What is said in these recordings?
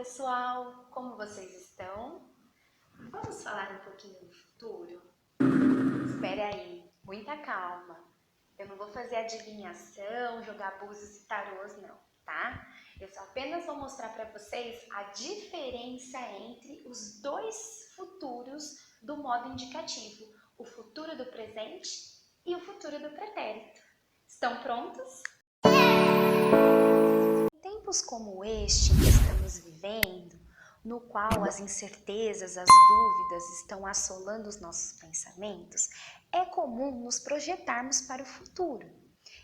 pessoal, como vocês estão? Vamos falar um pouquinho do futuro? Espera aí, muita calma. Eu não vou fazer adivinhação, jogar búzios e tarôs não, tá? Eu só apenas vou mostrar para vocês a diferença entre os dois futuros do modo indicativo, o futuro do presente e o futuro do pretérito. Estão prontos? Em tempos como este que estamos vivendo, no qual as incertezas, as dúvidas estão assolando os nossos pensamentos, é comum nos projetarmos para o futuro.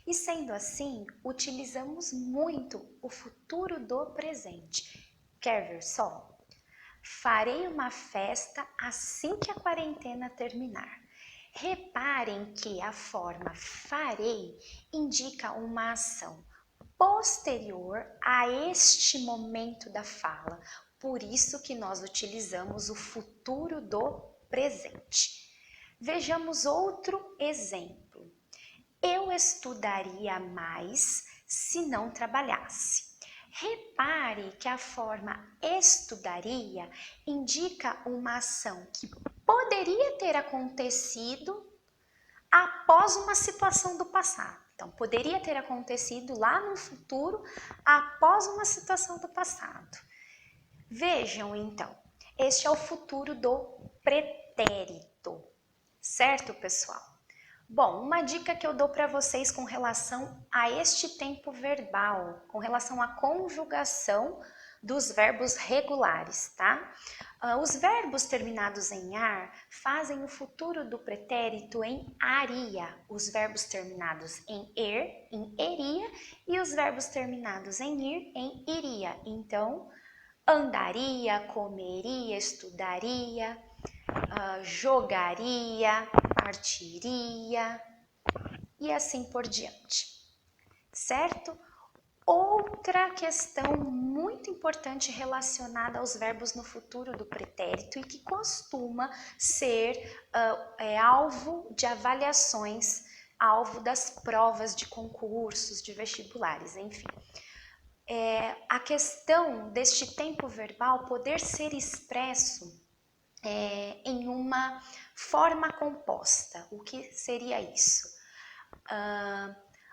E sendo assim, utilizamos muito o futuro do presente. Quer ver só? Farei uma festa assim que a quarentena terminar. Reparem que a forma farei indica uma ação posterior a este momento da fala. Por isso que nós utilizamos o futuro do presente. Vejamos outro exemplo. Eu estudaria mais se não trabalhasse. Repare que a forma estudaria indica uma ação que poderia ter acontecido após uma situação do passado. Então, poderia ter acontecido lá no futuro após uma situação do passado. Vejam, então, este é o futuro do pretérito, certo, pessoal? Bom, uma dica que eu dou para vocês com relação a este tempo verbal, com relação à conjugação dos verbos regulares, tá? Os verbos terminados em ar fazem o futuro do pretérito em aria, os verbos terminados em em eria, e os verbos terminados em ir, em iria. Então, andaria, comeria, estudaria, jogaria, partiria e assim por diante, certo? Outra questão muito importante relacionada aos verbos no futuro do pretérito e que costuma ser alvo de avaliações, alvo das provas de concursos, de vestibulares, enfim. A questão deste tempo verbal poder ser expresso em uma forma composta. O que seria isso?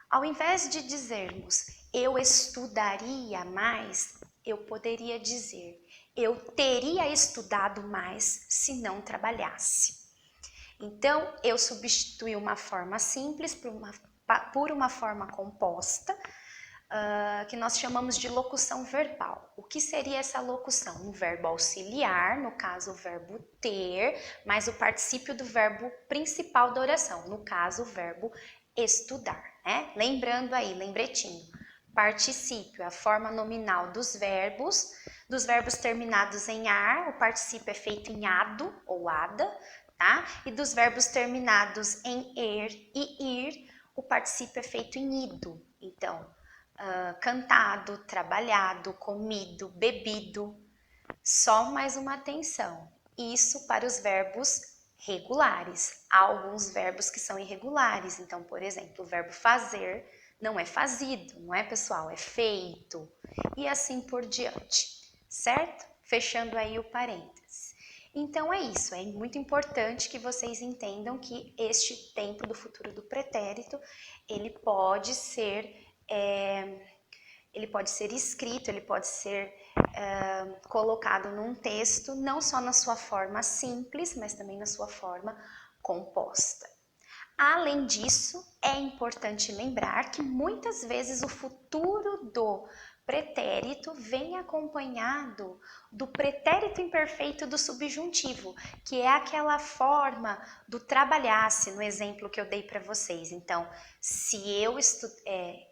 Ao invés de dizermos eu estudaria mais, eu poderia dizer eu teria estudado mais se não trabalhasse. Então, eu substituí uma forma simples por uma forma composta, que nós chamamos de locução verbal. O que seria essa locução? Um verbo auxiliar, no caso o verbo ter, mais o particípio do verbo principal da oração, no caso o verbo estudar, né? Lembrando aí, lembretinho, particípio, a forma nominal dos verbos terminados em ar, o particípio é feito em ado ou ada, tá? E dos verbos terminados em er e ir, o particípio é feito em ido. Então, cantado, trabalhado, comido, bebido. Só mais uma atenção. Isso para os verbos regulares. Há alguns verbos que são irregulares. Então, por exemplo, o verbo fazer não é fazido, não é, pessoal? É feito. E assim por diante, certo? Fechando aí o parênteses. Então é isso, é muito importante que vocês entendam que este tempo do futuro do pretérito, ele pode ser escrito, ele pode ser colocado num texto, não só na sua forma simples, mas também na sua forma composta. Além disso, é importante lembrar que muitas vezes o futuro do pretérito vem acompanhado do pretérito imperfeito do subjuntivo, que é aquela forma do trabalhasse, no exemplo que eu dei para vocês. Então, se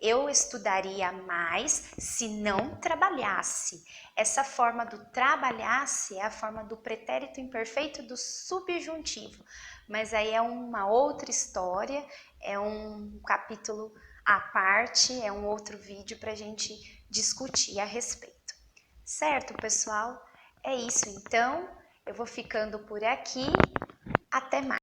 eu estudaria mais se não trabalhasse. Essa forma do trabalhasse é a forma do pretérito imperfeito do subjuntivo. Mas aí é uma outra história, é um capítulo à parte, é um outro vídeo para a gente discutir a respeito. Certo, pessoal? É isso então, eu vou ficando por aqui, até mais.